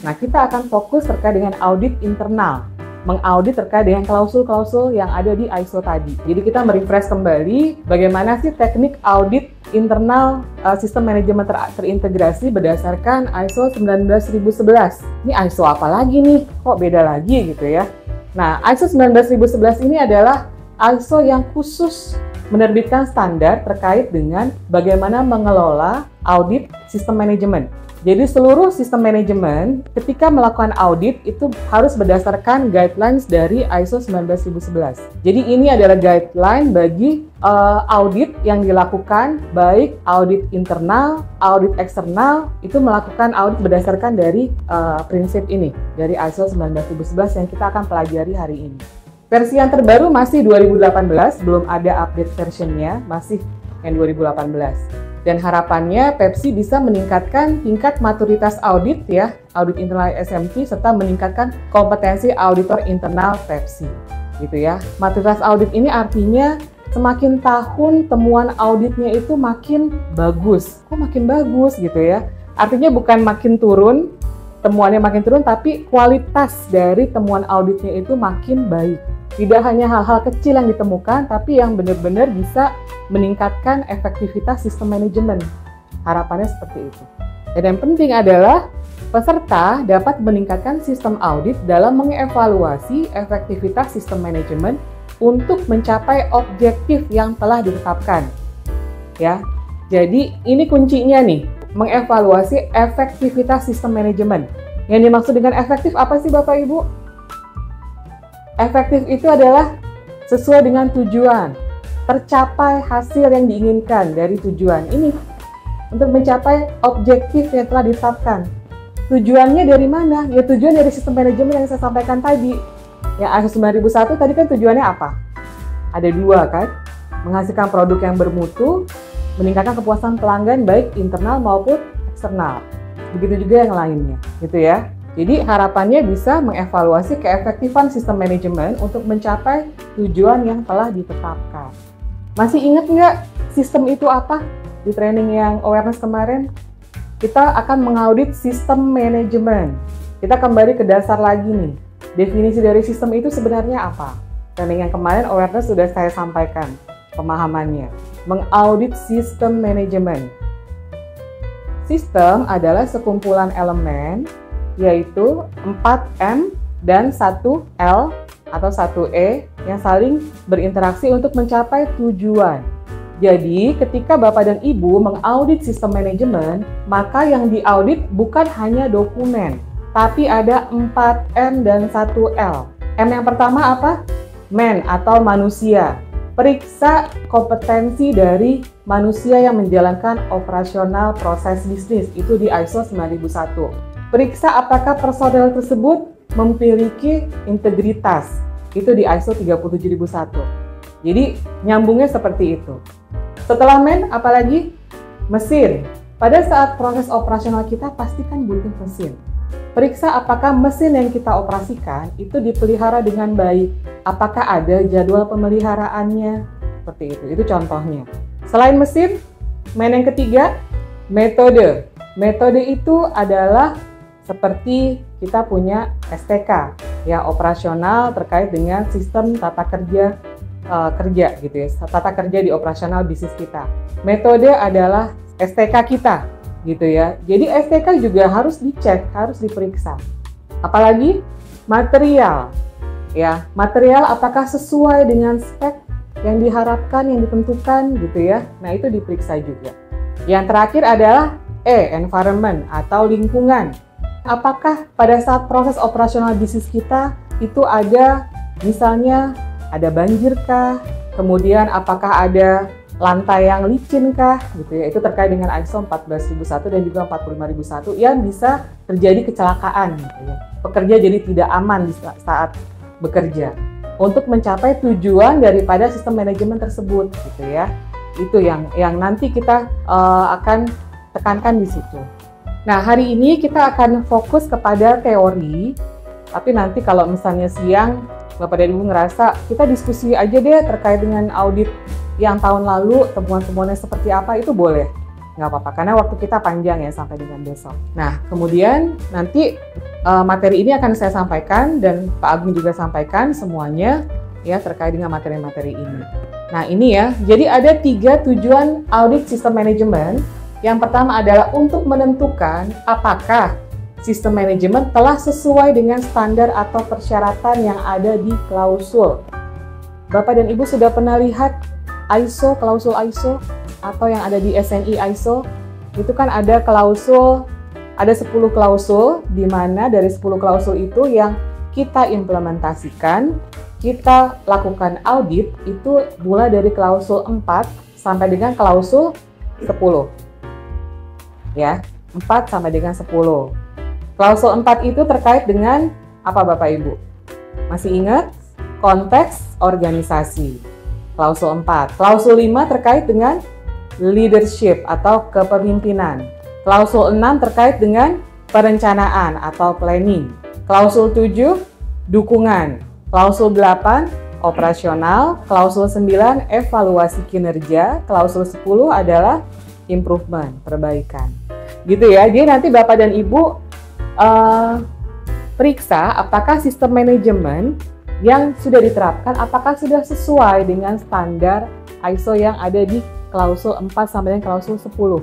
Nah, kita akan fokus terkait dengan audit internal, mengaudit terkait dengan klausul-klausul yang ada di ISO tadi. Jadi kita merefresh kembali bagaimana sih teknik audit internal sistem manajemen terintegrasi berdasarkan ISO 19011. Ini ISO apa lagi nih? Kok beda lagi gitu ya? Nah, ISO 19011 ini adalah ISO yang khusus menerbitkan standar terkait dengan bagaimana mengelola audit sistem manajemen. Jadi seluruh sistem manajemen ketika melakukan audit itu harus berdasarkan guidelines dari ISO 19011. Jadi ini adalah guideline bagi audit yang dilakukan, baik audit internal, audit eksternal, itu melakukan audit berdasarkan dari prinsip ini, dari ISO 19011 yang kita akan pelajari hari ini. Versi yang terbaru masih 2018, belum ada update versionnya, masih yang 2018. Dan harapannya Pepsi bisa meningkatkan tingkat maturitas audit ya, audit internal SMT, serta meningkatkan kompetensi auditor internal Pepsi, gitu ya. Maturitas audit ini artinya semakin tahun temuan auditnya itu makin bagus. Kok makin bagus gitu ya? Artinya bukan makin turun, temuannya makin turun, tapi kualitas dari temuan auditnya itu makin baik. Tidak hanya hal-hal kecil yang ditemukan, tapi yang benar-benar bisa meningkatkan efektivitas sistem manajemen. Harapannya seperti itu. Dan yang penting adalah peserta dapat meningkatkan sistem audit dalam mengevaluasi efektivitas sistem manajemen untuk mencapai objektif yang telah ditetapkan. Ya, jadi ini kuncinya nih, mengevaluasi efektivitas sistem manajemen. Yang dimaksud dengan efektif apa sih Bapak Ibu? Efektif itu adalah sesuai dengan tujuan, tercapai hasil yang diinginkan dari tujuan ini untuk mencapai objektif yang telah ditetapkan. Tujuannya dari mana? Ya tujuan dari sistem manajemen yang saya sampaikan tadi. Ya ISO 9001 tadi kan tujuannya apa? Ada dua kan? Menghasilkan produk yang bermutu, meningkatkan kepuasan pelanggan baik internal maupun eksternal. Begitu juga yang lainnya, gitu ya. Jadi harapannya bisa mengevaluasi keefektifan sistem manajemen untuk mencapai tujuan yang telah ditetapkan. Masih ingat nggak sistem itu apa? Di training yang awareness kemarin, kita akan mengaudit sistem manajemen. Kita kembali ke dasar lagi nih. Definisi dari sistem itu sebenarnya apa? Training yang kemarin awareness sudah saya sampaikan pemahamannya. Mengaudit sistem manajemen. Sistem adalah sekumpulan elemen yaitu 4M dan 1L atau 1E yang saling berinteraksi untuk mencapai tujuan. Jadi, ketika Bapak dan Ibu mengaudit sistem manajemen, maka yang diaudit bukan hanya dokumen, tapi ada 4M dan 1L. M yang pertama apa? Man atau manusia. Periksa kompetensi dari manusia yang menjalankan operasional proses bisnis, itu di ISO 9001. Periksa apakah personel tersebut memiliki integritas. Itu di ISO 37001. Jadi nyambungnya seperti itu. Setelah men, apalagi? Mesin. Pada saat proses operasional kita pasti kan butuh mesin. Periksa apakah mesin yang kita operasikan itu dipelihara dengan baik. Apakah ada jadwal pemeliharaannya? Seperti itu. Itu contohnya. Selain mesin, men yang ketiga, metode. Metode itu adalah seperti kita punya STK, ya operasional terkait dengan sistem tata kerja kerja gitu ya, tata kerja di operasional bisnis kita. Metode adalah STK kita, gitu ya. Jadi STK juga harus dicek, harus diperiksa. Apalagi material, ya material apakah sesuai dengan spek yang diharapkan, yang ditentukan, gitu ya. Nah itu diperiksa juga. Yang terakhir adalah environment atau lingkungan. Apakah pada saat proses operasional bisnis kita itu ada misalnya ada banjir kah? Kemudian apakah ada lantai yang licin kah? Gitu ya. Itu terkait dengan ISO 14001 dan juga 45001 yang bisa terjadi kecelakaan. Gitu ya. Pekerja jadi tidak aman di saat bekerja. Untuk mencapai tujuan daripada sistem manajemen tersebut, gitu ya. Itu yang nanti kita akan tekankan di situ. Nah, hari ini kita akan fokus kepada teori, tapi nanti kalau misalnya siang, Bapak dan Ibu ngerasa kita diskusi aja deh terkait dengan audit yang tahun lalu, temuan-temuannya seperti apa, itu boleh. nggak apa-apa, karena waktu kita panjang ya sampai dengan besok. Nah, kemudian nanti materi ini akan saya sampaikan dan Pak Agung juga sampaikan semuanya ya terkait dengan materi-materi ini. Nah, ini ya, jadi ada 3 tujuan audit sistem manajemen. Yang pertama adalah untuk menentukan apakah sistem manajemen telah sesuai dengan standar atau persyaratan yang ada di klausul. Bapak dan Ibu sudah pernah lihat ISO, klausul ISO? Atau yang ada di SNI ISO, itu kan ada klausul, ada 10 klausul, di mana dari 10 klausul itu yang kita implementasikan, kita lakukan audit, itu mulai dari klausul 4 sampai dengan klausul 10. Ya, 4 sampai dengan 10. Klausul 4 itu terkait dengan apa Bapak Ibu? Masih ingat? Konteks organisasi. Klausul 4. Klausul 5 terkait dengan leadership atau kepemimpinan. Klausul 6 terkait dengan perencanaan atau planning. Klausul 7 dukungan. Klausul 8 operasional. Klausul 9 evaluasi kinerja. Klausul 10 adalah improvement, perbaikan. Gitu ya. Jadi nanti Bapak dan Ibu periksa apakah sistem manajemen yang sudah diterapkan apakah sudah sesuai dengan standar ISO yang ada di klausul 4 sampai dengan klausul 10.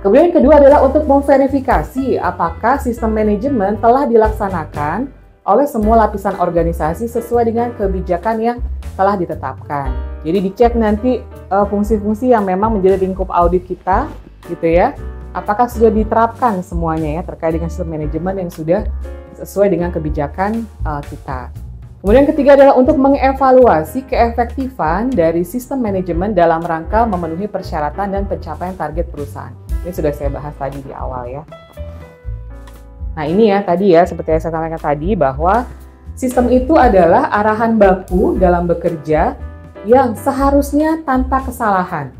Kemudian yang kedua adalah untuk memverifikasi apakah sistem manajemen telah dilaksanakan oleh semua lapisan organisasi sesuai dengan kebijakan yang telah ditetapkan. Jadi dicek nanti fungsi-fungsi yang memang menjadi lingkup audit kita, gitu ya. Apakah sudah diterapkan semuanya ya terkait dengan sistem manajemen yang sudah sesuai dengan kebijakan kita. Kemudian ketiga adalah untuk mengevaluasi keefektifan dari sistem manajemen dalam rangka memenuhi persyaratan dan pencapaian target perusahaan. Ini sudah saya bahas tadi di awal ya. Nah ini ya tadi ya seperti yang saya sampaikan tadi bahwa sistem itu adalah arahan baku dalam bekerja yang seharusnya tanpa kesalahan,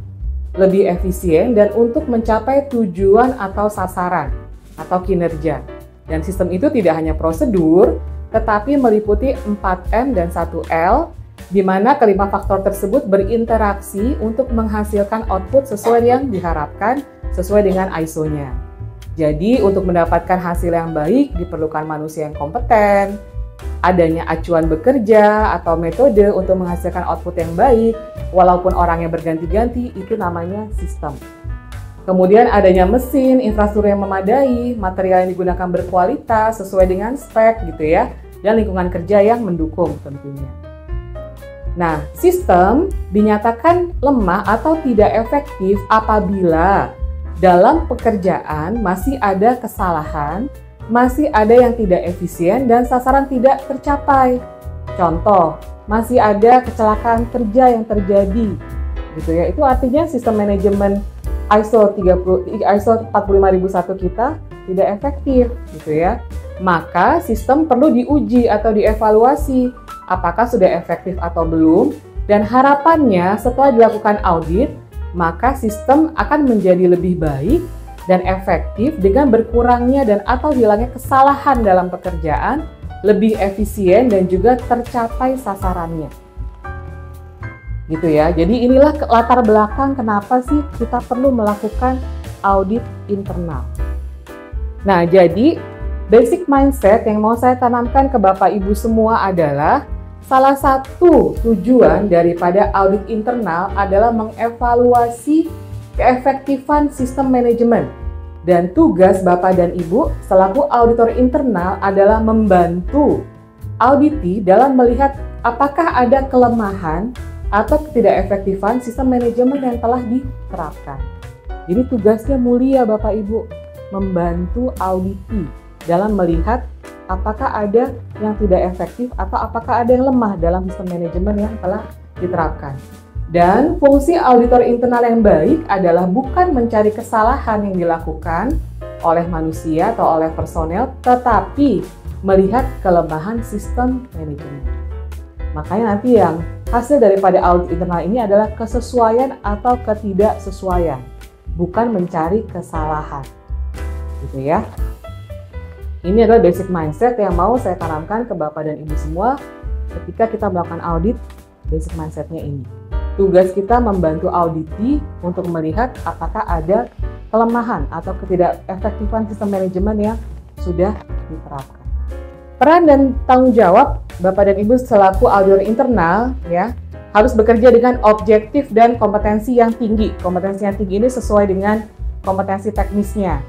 lebih efisien dan untuk mencapai tujuan atau sasaran atau kinerja. Dan sistem itu tidak hanya prosedur, tetapi meliputi 4M dan 1L, di mana kelima faktor tersebut berinteraksi untuk menghasilkan output sesuai yang diharapkan, sesuai dengan ISO-nya. Jadi, untuk mendapatkan hasil yang baik, diperlukan manusia yang kompeten, adanya acuan bekerja atau metode untuk menghasilkan output yang baik, walaupun orangnya berganti-ganti, itu namanya sistem. Kemudian adanya mesin, infrastruktur yang memadai, material yang digunakan berkualitas sesuai dengan spek gitu ya, dan lingkungan kerja yang mendukung tentunya. Nah, sistem dinyatakan lemah atau tidak efektif apabila dalam pekerjaan masih ada kesalahan, masih ada yang tidak efisien dan sasaran tidak tercapai. Contoh, masih ada kecelakaan kerja yang terjadi gitu ya. Itu artinya sistem manajemen ISO 45001 kita tidak efektif gitu ya. Maka sistem perlu diuji atau dievaluasi apakah sudah efektif atau belum, dan harapannya setelah dilakukan audit maka sistem akan menjadi lebih baik dan efektif dengan berkurangnya dan atau hilangnya kesalahan dalam pekerjaan, lebih efisien dan juga tercapai sasarannya. Gitu ya. Jadi inilah latar belakang kenapa sih kita perlu melakukan audit internal. Nah, jadi basic mindset yang mau saya tanamkan ke Bapak Ibu semua adalah salah satu tujuan daripada audit internal adalah mengevaluasi keefektifan sistem manajemen. Dan tugas Bapak dan Ibu selaku auditor internal adalah membantu auditi dalam melihat apakah ada kelemahan atau ketidakefektifan sistem manajemen yang telah diterapkan. Jadi tugasnya mulia Bapak Ibu, membantu auditi dalam melihat apakah ada yang tidak efektif atau apakah ada yang lemah dalam sistem manajemen yang telah diterapkan. Dan fungsi auditor internal yang baik adalah bukan mencari kesalahan yang dilakukan oleh manusia atau oleh personel, tetapi melihat kelemahan sistem manajemen. Makanya nanti yang hasil daripada audit internal ini adalah kesesuaian atau ketidaksesuaian, bukan mencari kesalahan. Gitu ya. Ini adalah basic mindset yang mau saya tanamkan ke Bapak dan Ibu semua ketika kita melakukan audit. Basic mindsetnya ini. Tugas kita membantu auditi untuk melihat apakah ada kelemahan atau ketidakefektifan sistem manajemen yang sudah diterapkan. Peran dan tanggung jawab Bapak dan Ibu selaku auditor internal ya harus bekerja dengan objektif dan kompetensi yang tinggi. Kompetensi yang tinggi ini sesuai dengan kompetensi teknisnya.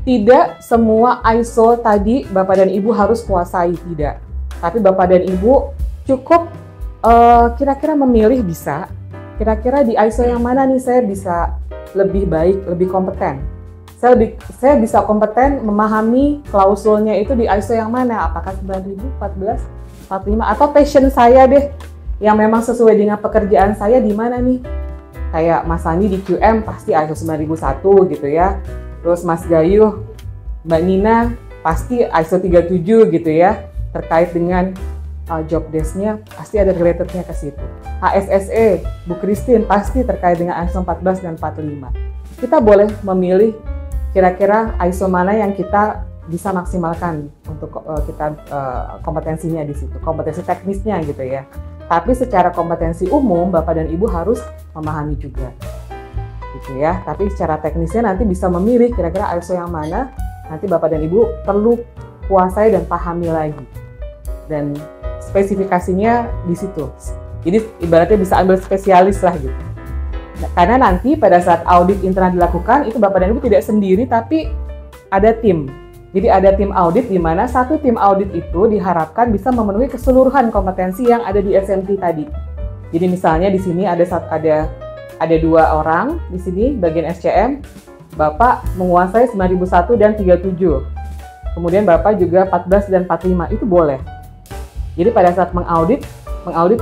Tidak semua ISO tadi Bapak dan Ibu harus kuasai, tidak. Tapi Bapak dan Ibu cukup kira-kira memilih bisa. Kira-kira di ISO yang mana nih saya bisa lebih baik, lebih kompeten. Saya bisa kompeten memahami klausulnya itu di ISO yang mana, apakah 9000, 14, 45, atau passion saya deh, yang memang sesuai dengan pekerjaan saya di mana nih. Kayak Mas Sandi di QM pasti ISO 9001 gitu ya. Terus Mas Gayuh, Mbak Nina pasti ISO 37 gitu ya. Terkait dengan job desk-nya pasti ada relatednya ke situ. HSSE, Bu Christine pasti terkait dengan ISO 14 dan 45. Kita boleh memilih kira-kira ISO mana yang kita bisa maksimalkan untuk kita kompetensinya di situ, kompetensi teknisnya gitu ya. Tapi secara kompetensi umum Bapak dan Ibu harus memahami juga, gitu ya. Tapi secara teknisnya nanti bisa memilih kira-kira ISO yang mana nanti Bapak dan Ibu perlu kuasai dan pahami lagi. Dan spesifikasinya di situ. Jadi ibaratnya bisa ambil spesialis lah gitu. Karena nanti pada saat audit internal dilakukan, itu Bapak dan Ibu tidak sendiri, tapi ada tim. Jadi ada tim audit di mana satu tim audit itu diharapkan bisa memenuhi keseluruhan kompetensi yang ada di SMT tadi. Jadi misalnya di sini ada 2 orang di sini bagian SCM, Bapak menguasai 9001 dan 37. Kemudian Bapak juga 14 dan 45, itu boleh. Jadi pada saat mengaudit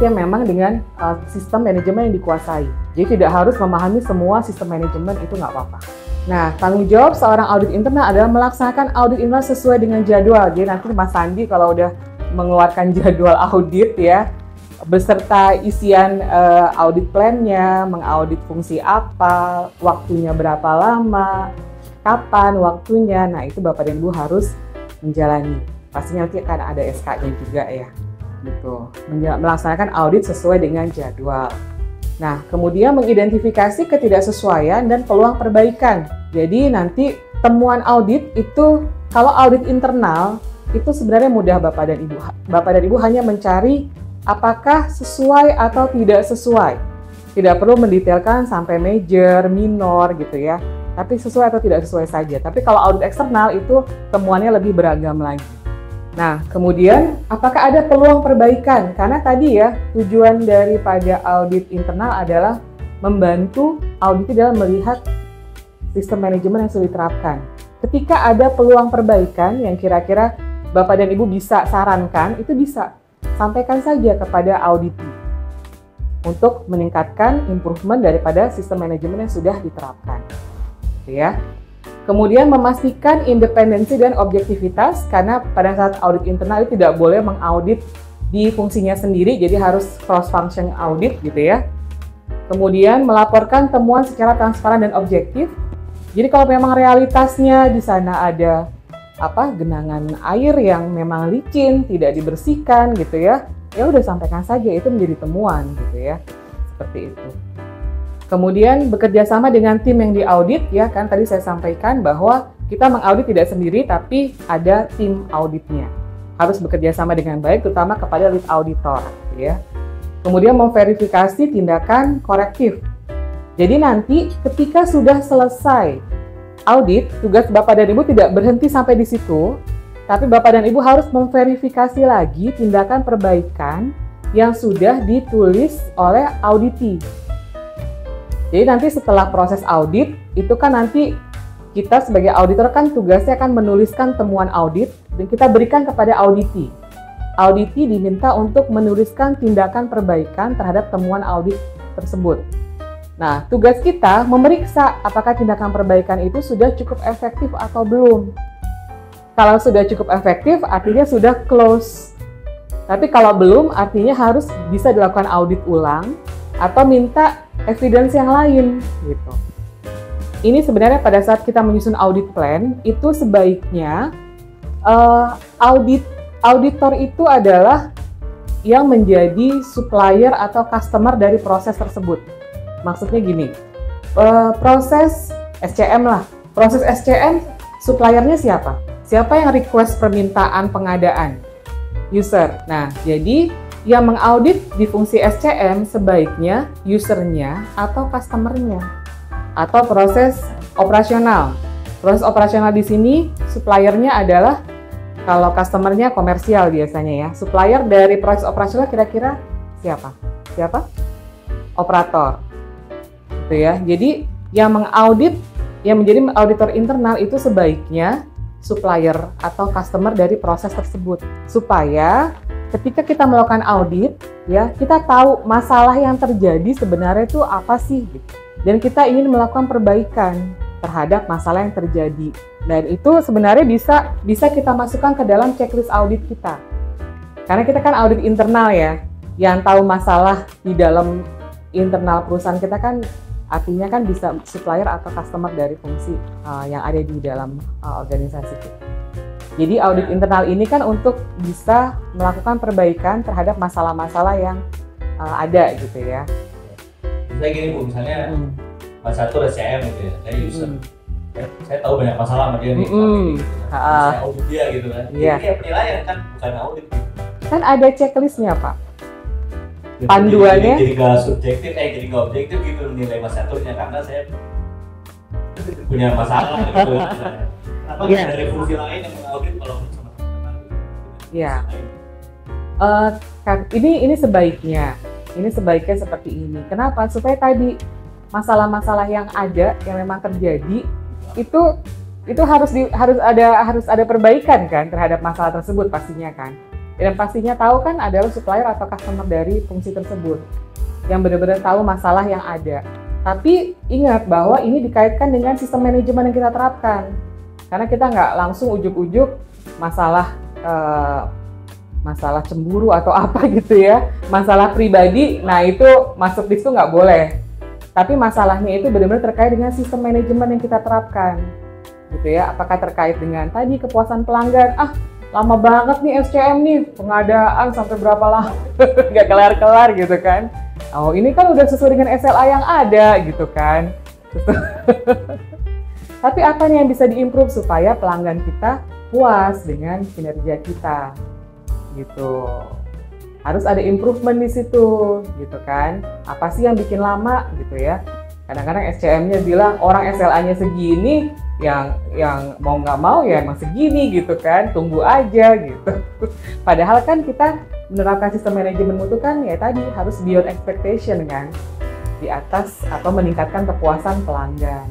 yang memang dengan sistem manajemen yang dikuasai. Jadi tidak harus memahami semua sistem manajemen, itu nggak apa-apa. Nah, tanggung jawab seorang audit internal adalah melaksanakan audit internal sesuai dengan jadwal. Jadi nanti Mas Sandi kalau udah mengeluarkan jadwal audit ya, beserta isian audit plan-nya, mengaudit fungsi apa, waktunya berapa lama, kapan waktunya, nah itu Bapak dan Ibu harus menjalani. Pastinya nanti akan ada SK-nya juga ya. Gitu. Melaksanakan audit sesuai dengan jadwal. Nah, kemudian mengidentifikasi ketidaksesuaian dan peluang perbaikan. Jadi nanti temuan audit itu, kalau audit internal itu sebenarnya mudah Bapak dan Ibu. Bapak dan Ibu hanya mencari apakah sesuai atau tidak sesuai. Tidak perlu mendetailkan sampai major, minor gitu ya. Tapi sesuai atau tidak sesuai saja. Tapi kalau audit eksternal itu temuannya lebih beragam lagi. Nah, kemudian apakah ada peluang perbaikan? Karena tadi ya, tujuan daripada audit internal adalah membantu audit dalam melihat sistem manajemen yang sudah diterapkan. Ketika ada peluang perbaikan yang kira-kira Bapak dan Ibu bisa sarankan, itu bisa sampaikan saja kepada audit untuk meningkatkan improvement daripada sistem manajemen yang sudah diterapkan. Gitu ya. Kemudian memastikan independensi dan objektivitas, karena pada saat audit internal itu tidak boleh mengaudit di fungsinya sendiri, jadi harus cross-function audit gitu ya. Kemudian melaporkan temuan secara transparan dan objektif. Jadi kalau memang realitasnya di sana ada genangan air yang memang licin, tidak dibersihkan gitu ya, ya udah sampaikan saja, itu menjadi temuan gitu ya, seperti itu. Kemudian bekerja sama dengan tim yang diaudit ya, kan tadi saya sampaikan bahwa kita mengaudit tidak sendiri tapi ada tim auditnya. Harus bekerja sama dengan baik, terutama kepada lead auditor ya. Kemudian memverifikasi tindakan korektif. Jadi nanti ketika sudah selesai audit, tugas Bapak dan Ibu tidak berhenti sampai di situ, tapi Bapak dan Ibu harus memverifikasi lagi tindakan perbaikan yang sudah ditulis oleh auditee. Jadi nanti setelah proses audit, itu kan nanti kita sebagai auditor kan tugasnya akan menuliskan temuan audit dan kita berikan kepada auditee. Auditee diminta untuk menuliskan tindakan perbaikan terhadap temuan audit tersebut. Nah, tugas kita memeriksa apakah tindakan perbaikan itu sudah cukup efektif atau belum. Kalau sudah cukup efektif, artinya sudah close. Tapi kalau belum, artinya harus bisa dilakukan audit ulang atau minta evidence yang lain gitu. Ini sebenarnya pada saat kita menyusun audit plan itu sebaiknya auditor itu adalah yang menjadi supplier atau customer dari proses tersebut. Maksudnya gini, proses SCM lah. Proses SCM, suppliernya siapa? Siapa yang request permintaan pengadaan? User. Nah, jadi yang mengaudit di fungsi SCM sebaiknya usernya atau customernya atau proses operasional. Proses operasional di sini suppliernya adalah kalau customernya komersial biasanya ya. Supplier dari proses operasional kira-kira siapa? Siapa? Operator. Gitu ya. Jadi yang mengaudit, yang menjadi auditor internal itu sebaiknya supplier atau customer dari proses tersebut, supaya ketika kita melakukan audit ya kita tahu masalah yang terjadi sebenarnya itu apa sih gitu. Dan kita ingin melakukan perbaikan terhadap masalah yang terjadi, dan itu sebenarnya bisa kita masukkan ke dalam checklist audit kita, karena kita kan audit internal ya, yang tahu masalah di dalam internal perusahaan kita kan artinya kan bisa supplier atau customer dari fungsi yang ada di dalam organisasi kita. Jadi audit internal ini kan untuk bisa melakukan perbaikan terhadap masalah-masalah yang ada gitu ya. Misalnya gini Bu, misalnya Mas satu SCM gitu ya, saya user. Saya tahu banyak masalah sama dia nih, saya audit dia gitu kan. Jadi kayak penilaian kan, bukan audit gitu. Kan ada checklistnya Pak. Panduannya jadi nggak subjektif, jadi nggak objektif gitu nilai Mas Saturnya, karena saya punya masalah gitu. Apa dari fungsi lain yang mengaudit kalau sama teman-teman? Ya, ini sebaiknya seperti ini. Kenapa? Supaya tadi masalah-masalah yang ada yang memang terjadi itu harus ada perbaikan kan terhadap masalah tersebut pastinya kan. Dan pastinya tahu kan adalah supplier atau customer dari fungsi tersebut yang benar-benar tahu masalah yang ada. Tapi ingat bahwa ini dikaitkan dengan sistem manajemen yang kita terapkan. Karena kita nggak langsung ujuk-ujuk masalah cemburu atau apa gitu ya, masalah pribadi, nah itu masuk di situ nggak boleh. Tapi masalahnya itu benar-benar terkait dengan sistem manajemen yang kita terapkan, gitu ya. Apakah terkait dengan tadi kepuasan pelanggan? Lama banget nih SCM nih, pengadaan sampai berapa lama, nggak kelar-kelar gitu kan. Oh ini kan udah sesuai dengan SLA yang ada gitu kan. Tapi apa nih yang bisa diimprove supaya pelanggan kita puas dengan kinerja kita, gitu. Harus ada improvement di situ, gitu kan. Apa sih yang bikin lama, gitu ya. Kadang-kadang SCM-nya bilang orang SLA-nya segini, yang mau nggak mau ya emang segini gitu kan, tunggu aja gitu. Padahal kan kita menerapkan sistem manajemen mutu kan ya tadi harus beyond expectation kan, di atas atau meningkatkan kepuasan pelanggan.